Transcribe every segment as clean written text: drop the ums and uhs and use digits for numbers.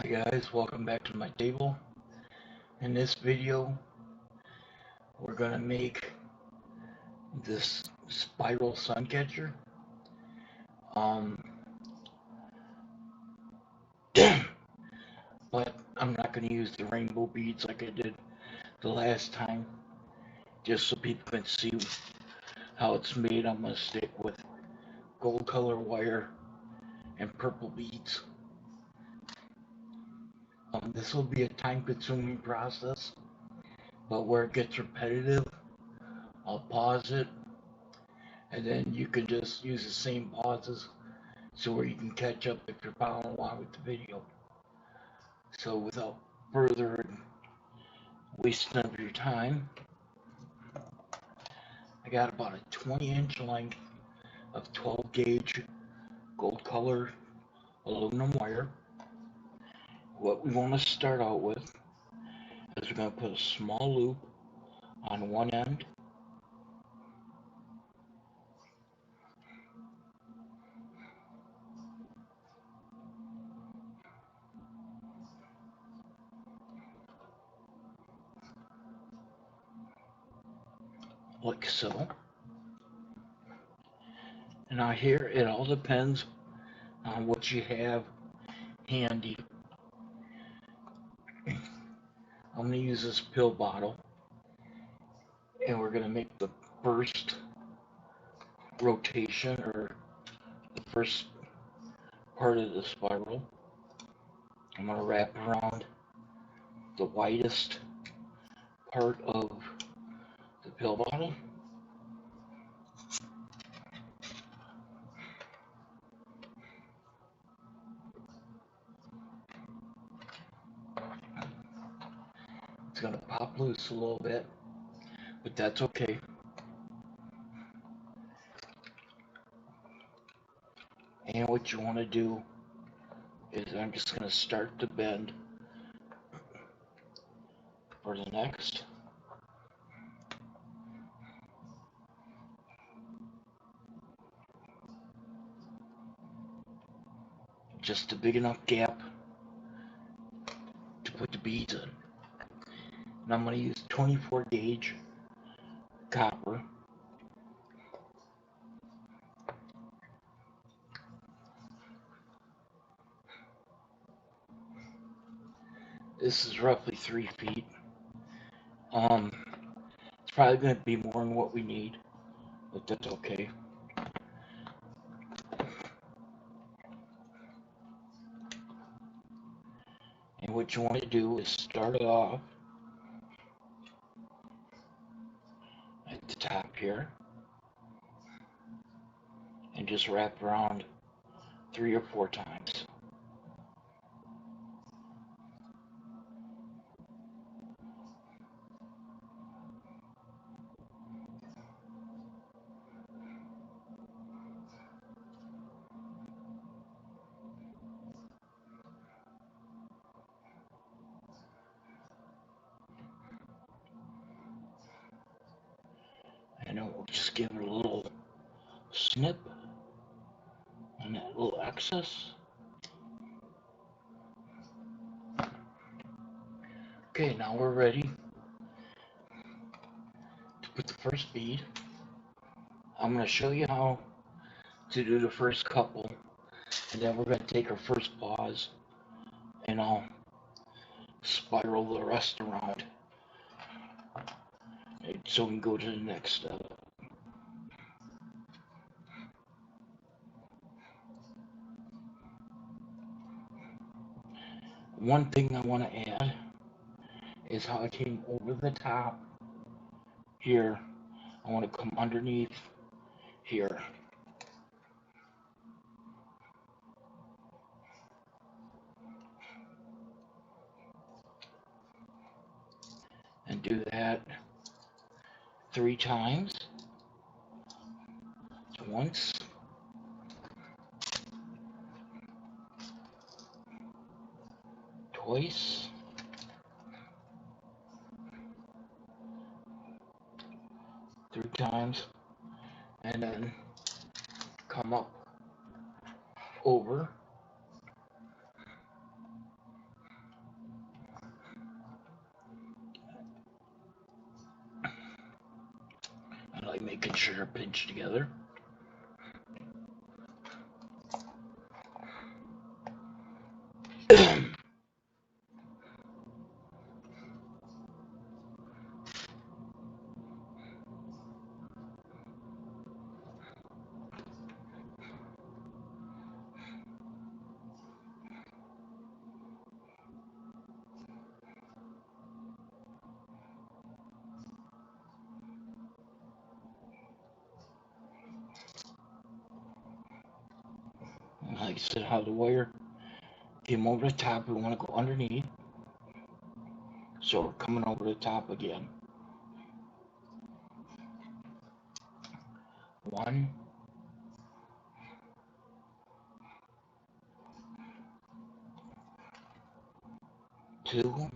Hi guys, welcome back to my table. In this video, we're gonna make this spiral sun catcher. Um, but I'm not gonna use the rainbow beads like I did the last time. Just so people can see how it's made, I'm gonna stick with gold color wire and purple beads. This will be a time-consuming process, but where it gets repetitive, I'll pause it, and then you can just use the same pauses so where you can catch up if you're following along with the video. So without further wasting of your time, I got about a 20-inch length of 12 gauge gold color aluminum wire. What we want to start out with is we're going to put a small loop on one end, like so. And now here it all depends on what you have handy. I'm going to use this pill bottle, and we're going to make the first rotation, or the first part of the spiral. I'm going to wrap around the widest part of the pill bottle. It's going to pop loose a little bit, but that's okay. And what you want to do is I'm just going to start to bend for the next. Just a big enough gap to put the beads in. And I'm going to use 24 gauge copper. This is roughly 3 feet. It's probably going to be more than what we need, but that's okay. And what you want to do is start it off at the top here and just wrap around 3 or 4 times. And then we'll just give it a little snip on that little excess. Okay, now we're ready to put the first bead. I'm going to show you how to do the first couple, and then we're going to take our first pause and I'll spiral the rest around so we can go to the next step. One thing I want to add is how I came over the top here. I want to come underneath here. And do that 3 times. Once. Twice. 3 times. And then come up over sure they're pinched together. Like I said, how the wire came over the top, we want to go underneath. So we're coming over the top again. 1, 2,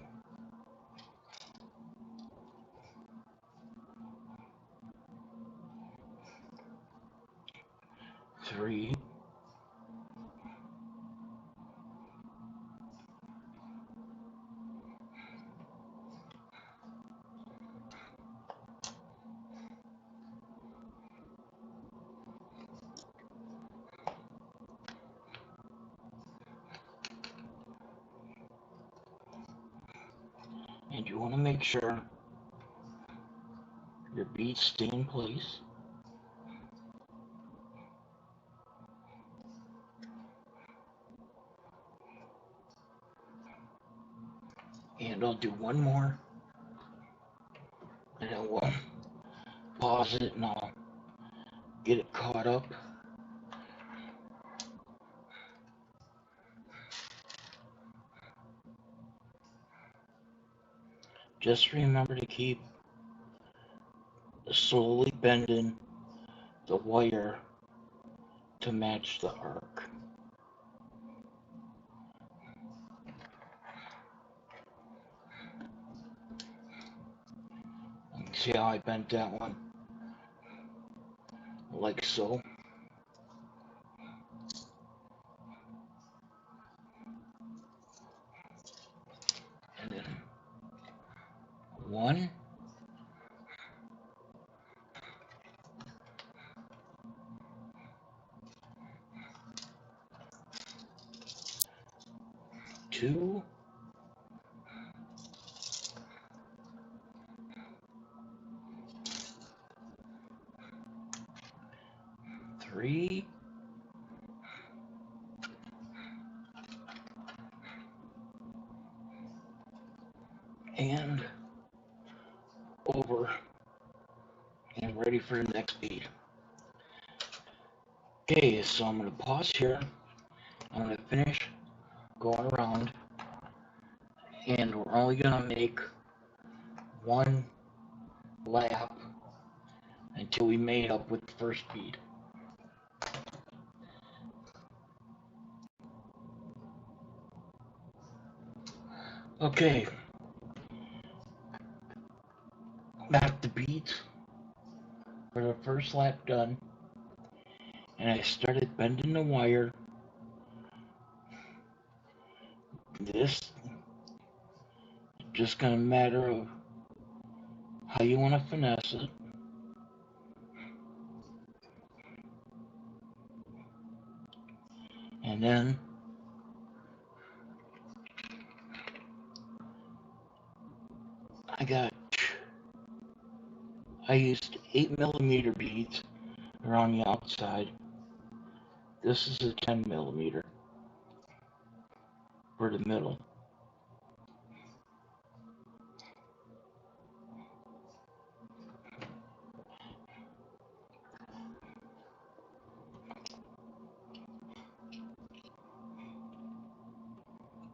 3, and you want to make sure your beads stay in place. And I'll do one more, and then we'll pause it and I'll get it caught up. Just remember to keep slowly bending the wire to match the arc. See how I bent that one? Like so. And then 1, 2, 3, and over, and ready for the next bead. Okay, so I'm going to pause here. I'm going to finish going around, and we're only going to make one lap until we made up with the first bead. Okay, got the beads for the first lap done, and I started bending the wire. This just gonna matter of how you want to finesse it. And then I used 8mm beads around the outside. This is a 10mm for the middle.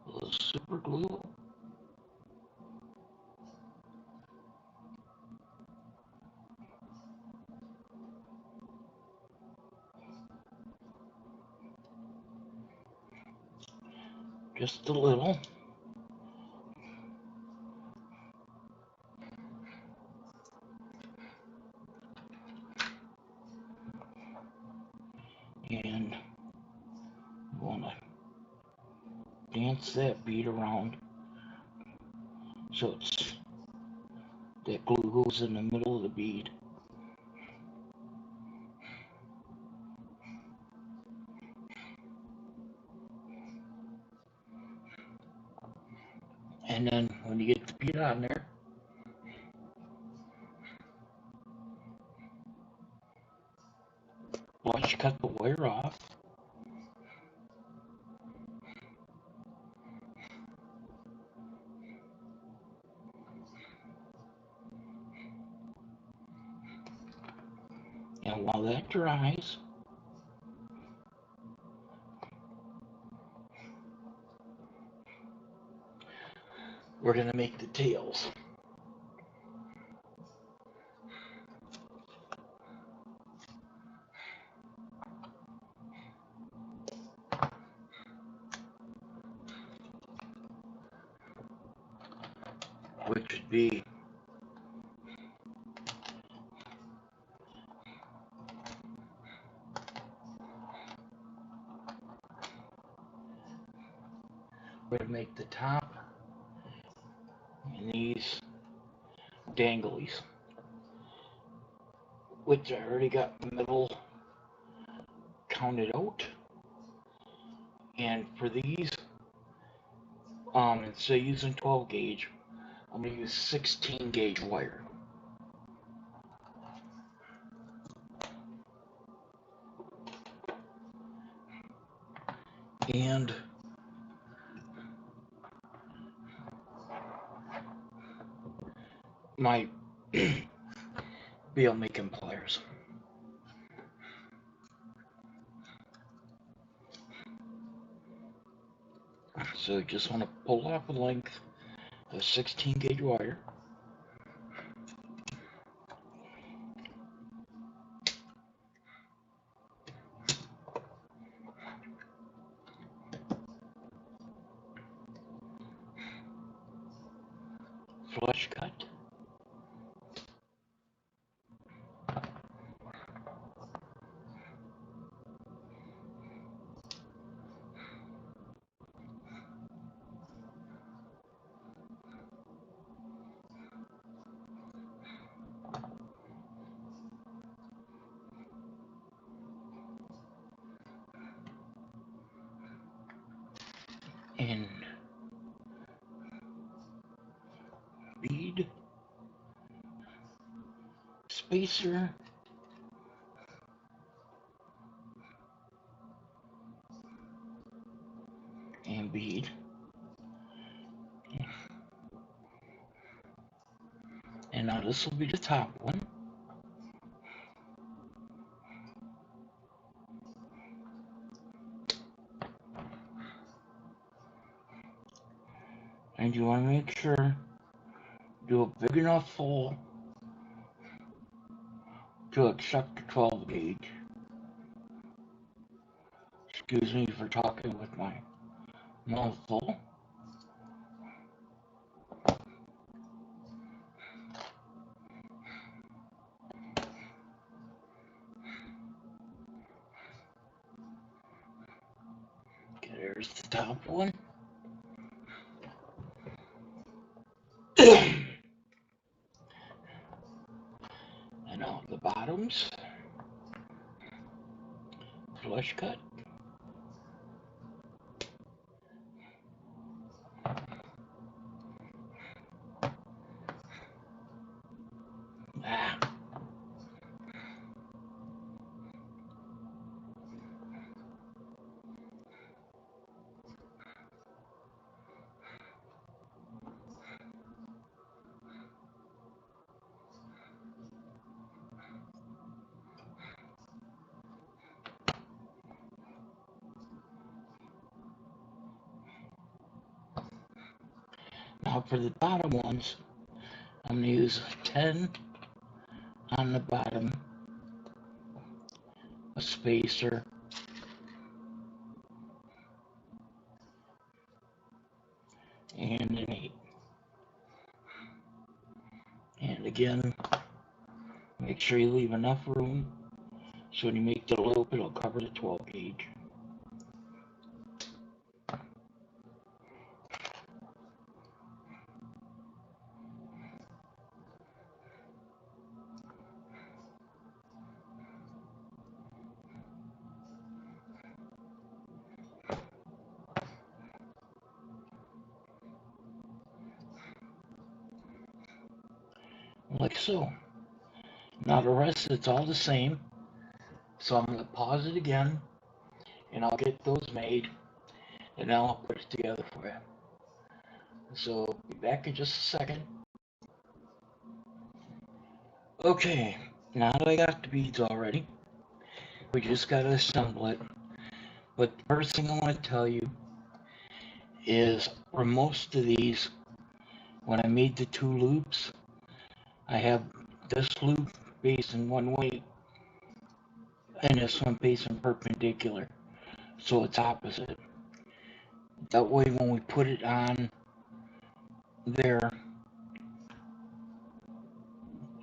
A little super glue. Just a little. And you want to dance that bead around so that glue goes in the middle of the bead. And then when you get the bead on there, once you cut the wire off, and while that dries, we're going to make the tails. Which would be we're going to make the top and these danglies, which I already got the middle counted out. And for these, instead of using 12 gauge, I'm going to use 16 gauge wire. And my bail making pliers. So you just want to pull off a length of 16 gauge wire. Flush cut. And bead, spacer, and bead. And now this will be the top one. And you want to make sure do a big enough hole to accept the 12 gauge. Excuse me for talking with my mouth full. Okay, there's the top one. And now the bottoms. Flush cut. Ah. Now for the bottom ones, I'm going to use 10 on the bottom, a spacer, and an 8. And again, make sure you leave enough room so when you make the loop, it'll cover the 12 gauge. like so. Now the rest, it's all the same. So I'm going to pause it again, and I'll get those made, and then I'll put it together for you. So be back in just a second. Okay, now that I got the beads already, we just got to assemble it. But the first thing I want to tell you is for most of these, when I made the two loops, I have this loop facing one way and this one facing perpendicular, so it's opposite. That way when we put it on there,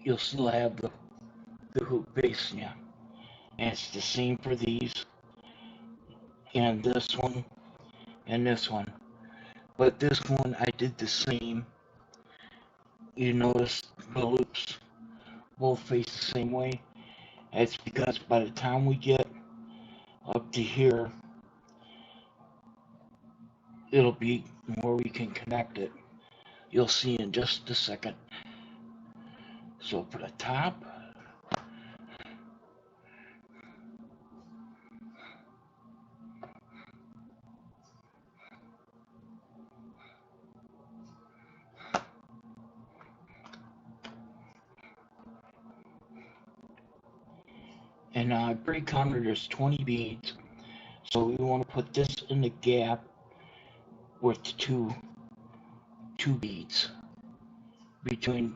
you'll still have the hoop facing you. And it's the same for these, and this one, and this one. But this one I did the same. You notice the loops both face the same way. It's because by the time we get up to here, it'll be where we can connect it. You'll see in just a second. So for the top, and I pre-counted there's 20 beads, so we want to put this in the gap with two beads between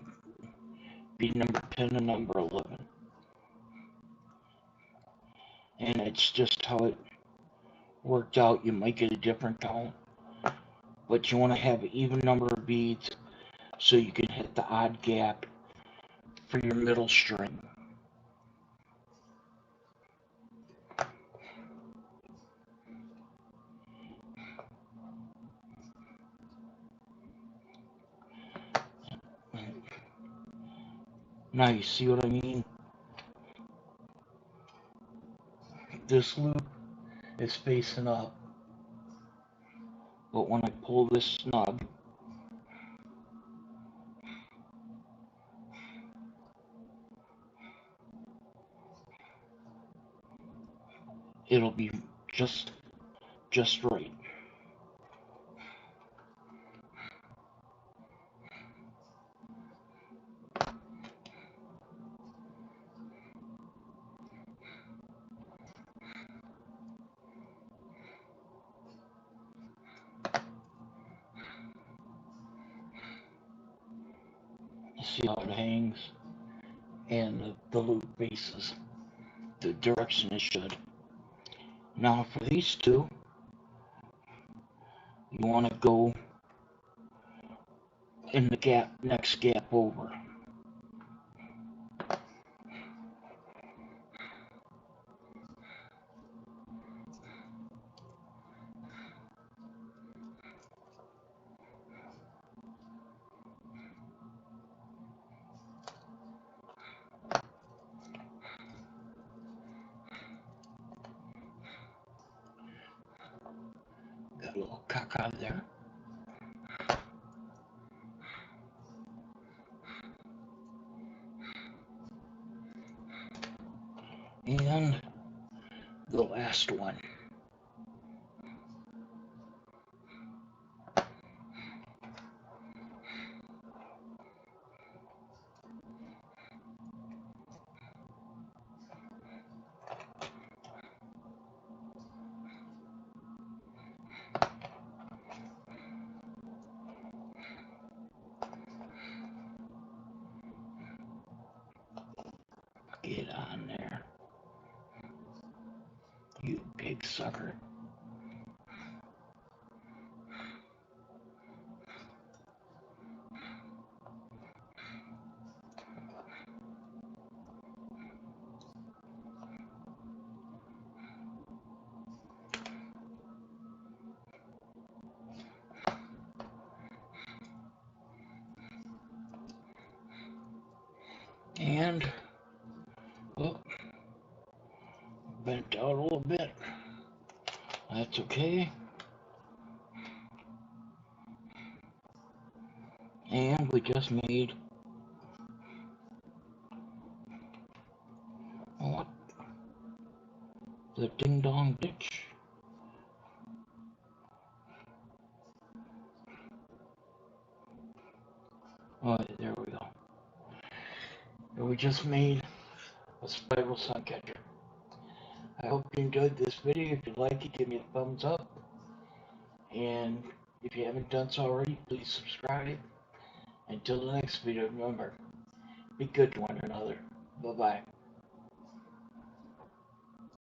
bead number 10 and number 11. And it's just how it worked out. You might get a different count, but you want to have an even number of beads so you can hit the odd gap for your middle string. Now you see what I mean? This loop is facing up, but when I pull this snug, it'll be just right. See how it hangs, and the loop faces the direction it should. Now for these two, you want to go in the gap, next gap over. Got a little cock out of there. And the last one. Get on there, you big sucker. And, oh, bent out a little bit. That's okay. And we just made the ding dong ditch. Alright, there we go. And we just made a spiral suncatcher. I hope you enjoyed this video. If you like it, give me a thumbs up. And if you haven't done so already, please subscribe. Until the next video, remember, be good to one another. Bye-bye.